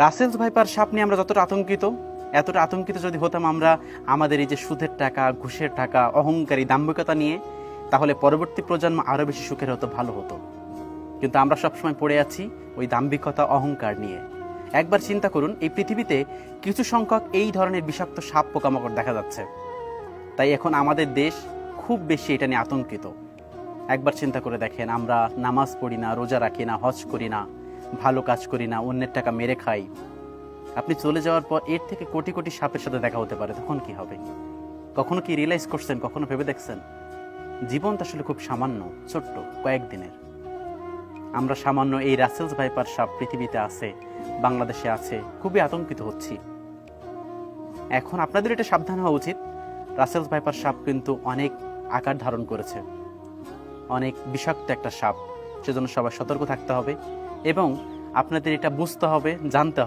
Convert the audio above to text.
Russell's viper সাপ নিয়ে আমরা যতটা আতঙ্কিত, এতটা আতঙ্কিত যদি হতাম আমরা আমাদের এই যে সুদের টাকা, ঘুষের টাকা, অহংকারী দাম্ভিকতা নিয়ে, তাহলে পরবর্তী প্রজন্ম আরও বেশি সুখের হতো, ভালো হতো। কিন্তু আমরা সবসময় পড়ে আছি ওই দাম্ভিকতা, অহংকার নিয়ে। একবার চিন্তা করুন, এই পৃথিবীতে কিছু সংখ্যক এই ধরনের বিষাক্ত সাপ পোকামাকড় দেখা যাচ্ছে, তাই এখন আমাদের দেশ খুব বেশি এটা নিয়ে আতঙ্কিত। একবার চিন্তা করে দেখেন, আমরা নামাজ পড়ি না, রোজা রাখি না, হজ করি না, ভালো কাজ করি না, অন্যের টাকা মেরে খাই। আপনি চলে যাওয়ার পর এর থেকে কোটি কোটি সাপের সাথে দেখা হতে পারে, তখন কি হবে? কখনো কি রিয়েলাইজ করছেন, কখনো ভেবে দেখছেন? জীবনটা আসলে খুব সামান্য, ছোট্ট, কয়েকদিনের। আমরা সামান্য এই রাসেলস ভাইপার সাপ পৃথিবীতে আছে, বাংলাদেশে আছে, খুবই আতঙ্কিত হচ্ছি। এখন আপনাদের এটা সাবধান হওয়া উচিত। রাসেলস ভাইপার সাপ কিন্তু অনেক আকার ধারণ করেছে, অনেক বিষাক্ত একটা সাপ, সেজন্য সবাই সতর্ক থাকতে হবে এবং আপনাদের এটা বুঝতে হবে, জানতে হবে।